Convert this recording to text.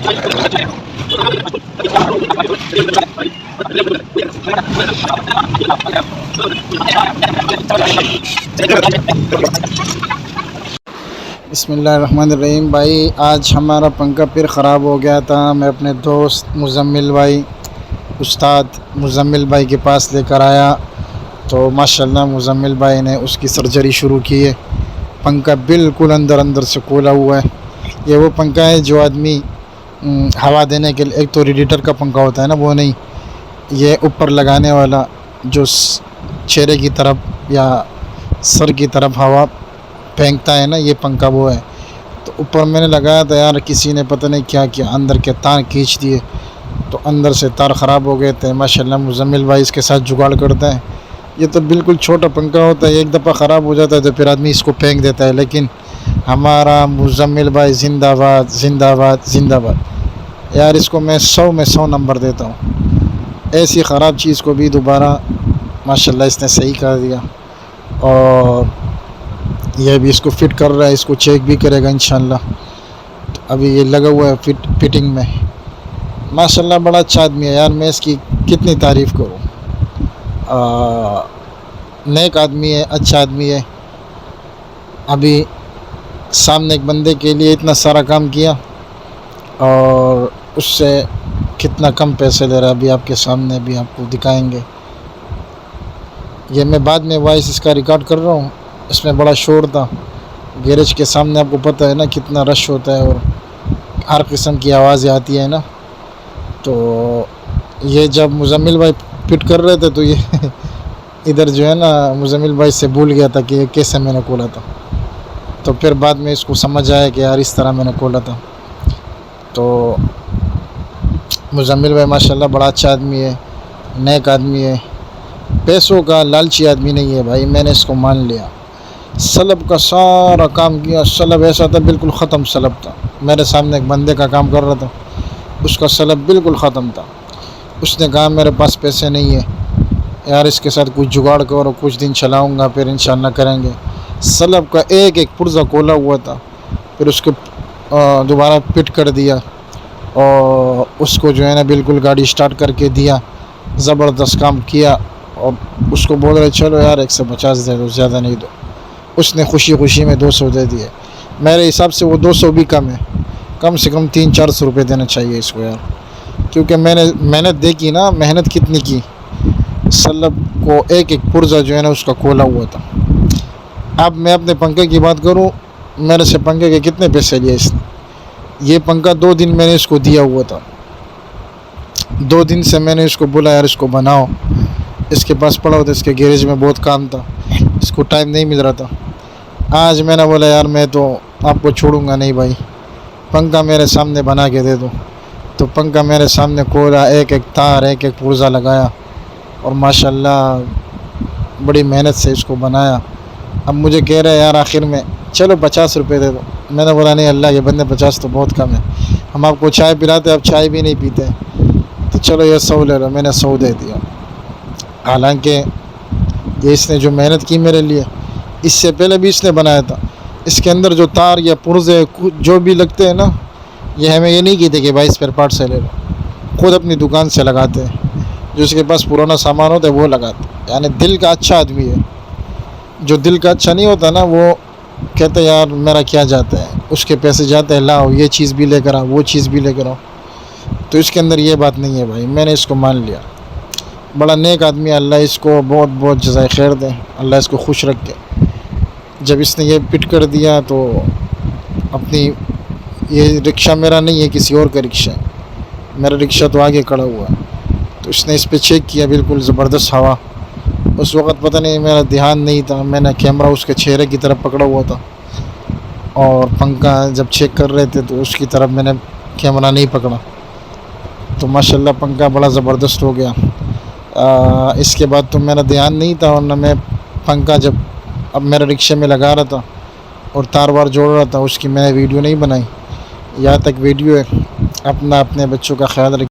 بسم اللہ الرحمن الرحیم۔ بھائی آج ہمارا پنکھا پھر خراب ہو گیا تھا۔ میں اپنے دوست مزمل بھائی، استاد مزمل بھائی کے پاس لے کر آیا تو ماشاءاللہ مزمل بھائی نے اس کی سرجری شروع کی ہے۔ پنکھا بالکل اندر سے کھولا ہوا ہے۔ یہ وہ پنکھا ہے جو آدمی ہوا دینے کے لیے، ایک تو ریڈیٹر کا پنکھا ہوتا ہے نا، وہ نہیں، یہ اوپر لگانے والا جو چہرے کی طرف یا سر کی طرف ہوا پھینکتا ہے نا، یہ پنکھا وہ ہے۔ تو اوپر میں نے لگایا تھا یار، کسی نے پتہ نہیں کیا کیا، اندر کے تار کھینچ دیے تو اندر سے تار خراب ہو گئے تھے۔ ماشاءاللہ مزمل بھائی اس کے ساتھ جگاڑ کرتا ہے۔ یہ تو بالکل چھوٹا پنکھا ہوتا ہے، ایک دفعہ خراب ہو جاتا ہے تو پھر آدمی اس کو پھینک دیتا ہے، لیکن ہمارا مزمل بھائی زندہ باد زندہ باد زندہ باد یار، اس کو میں 100 میں 100 نمبر دیتا ہوں۔ ایسی خراب چیز کو بھی دوبارہ ماشاءاللہ اس نے صحیح کر دیا، اور یہ بھی اس کو فٹ کر رہا ہے، اس کو چیک بھی کرے گا انشاءاللہ۔ تو ابھی یہ لگا ہوا ہے فٹنگ میں۔ ماشاءاللہ بڑا اچھا آدمی ہے یار، میں اس کی کتنی تعریف کروں۔ نیک آدمی ہے، اچھا آدمی ہے۔ ابھی سامنے ایک بندے کے لیے اتنا سارا کام کیا اور اس سے کتنا کم پیسے لے رہا ہے، ابھی آپ کے سامنے بھی آپ کو دکھائیں گے۔ یہ میں بعد میں وائس اس کا ریکارڈ کر رہا ہوں، اس میں بڑا شور تھا۔ گیریج کے سامنے آپ کو پتہ ہے نا کتنا رش ہوتا ہے اور ہر قسم کی آوازیں آتی ہے نا۔ تو یہ جب مزمل بھائی فٹ کر رہے تھے تو یہ ادھر جو ہے نا مزمل بھائی سے بھول گیا تھا کہ یہ کیسے میں نے کھولا تھا، تو پھر بعد میں اس کو سمجھ آیا کہ یار اس طرح میں نے کھولا تھا۔ تو مزمل بھائی ماشاءاللہ بڑا اچھا آدمی ہے، نیک آدمی ہے، پیسوں کا لالچی آدمی نہیں ہے بھائی، میں نے اس کو مان لیا۔ سلب کا سارا کام کیا، سلب ایسا تھا بالکل ختم سلب تھا۔ میرے سامنے ایک بندے کا کام کر رہا تھا، اس کا سلب بالکل ختم تھا۔ اس نے کہا میرے پاس پیسے نہیں ہیں یار، اس کے ساتھ کچھ جگاڑ کرو، کچھ دن چلاؤں گا پھر انشاءاللہ کریں گے۔ سلب کا ایک پرزہ کھولا ہوا تھا، پھر اس کو دوبارہ فٹ کر دیا اور اس کو جو ہے نا بالکل گاڑی سٹارٹ کر کے دیا، زبردست کام کیا۔ اور اس کو بول رہے چلو یار 150 دے دو، زیادہ نہیں دو۔ اس نے خوشی میں 200 دے دیے۔ میرے حساب سے وہ 200 بھی کم ہے، کم سے کم 300-400 روپے دینا چاہیے اس کو یار، کیونکہ میں نے محنت دیکھی نا، محنت کتنی کی۔ سلب کو ایک پرزہ جو ہے نا اس کا کھولا ہوا تھا۔ اب میں اپنے پنکھے کی بات کروں، میرے سے پنکھے کے کتنے پیسے لیے اس نے؟ یہ پنکھا 2 دن میں نے اس کو دیا ہوا تھا، 2 دن سے میں نے اس کو بولا یار اس کو بناؤ، اس کے پاس پڑا ہوتا، اس کے گیریج میں بہت کام تھا، اس کو ٹائم نہیں مل رہا تھا۔ آج میں نے بولا یار میں تو آپ کو چھوڑوں گا نہیں بھائی، پنکھا میرے سامنے بنا کے دے دو۔ تو پنکھا میرے سامنے کھولا، ایک تار ایک پرزہ لگایا اور ماشاءاللہ بڑی محنت سے اس کو بنایا۔ اب مجھے کہہ رہے یار آخر میں چلو 50 روپے دے دو۔ میں نے بولا نہیں اللہ کے بندے 50 تو بہت کم ہے، ہم آپ کو چائے پلاتے اب چائے بھی نہیں پیتے، تو چلو یہ 100 لے لو۔ میں نے 100 دے دیا۔ حالانکہ یہ اس نے جو محنت کی میرے لیے، اس سے پہلے بھی اس نے بنایا تھا۔ اس کے اندر جو تار یا پرزے جو بھی لگتے ہیں نا، یہ ہمیں یہ نہیں کہتے کہ بھائی اسپیئر پارٹ سے لے لو، خود اپنی دکان سے لگاتے ہیں، جو اس کے پاس پرانا سامان ہوتا ہے وہ لگاتے ہیں۔ یعنی دل کا اچھا آدمی ہے۔ جو دل کا اچھا نہیں ہوتا نا، وہ کہتے یار میرا کیا جاتا ہے، اس کے پیسے جاتے ہیں لاؤ یہ چیز بھی لے کر آؤ، وہ چیز بھی لے کر آؤ۔ تو اس کے اندر یہ بات نہیں ہے بھائی، میں نے اس کو مان لیا۔ بڑا نیک آدمی ہے، اللہ اس کو بہت بہت جزائے خیر دے، اللہ اس کو خوش رکھے۔ جب اس نے یہ فٹ کر دیا تو اپنی، یہ رکشہ میرا نہیں ہے کسی اور کا رکشہ ہے، میرا رکشہ تو آگے کھڑا ہوا ہے، تو اس نے اس پہ چیک کیا، بالکل زبردست ہوا۔ اس وقت پتہ نہیں میرا دھیان نہیں تھا، میں نے کیمرہ اس کے چہرے کی طرف پکڑا ہوا تھا، اور پنکھا جب چیک کر رہے تھے تو اس کی طرف میں نے کیمرہ نہیں پکڑا، تو ماشاءاللہ پنکھا بڑا زبردست ہو گیا۔ اس کے بعد تو میرا دھیان نہیں تھا، ورنہ میں پنکھا جب اب میرے رکشے میں لگا رہا تھا اور تار وار جوڑ رہا تھا، اس کی میں نے ویڈیو نہیں بنائی، یہاں تک ویڈیو ہے۔ اپنے بچوں کا خیال رکھ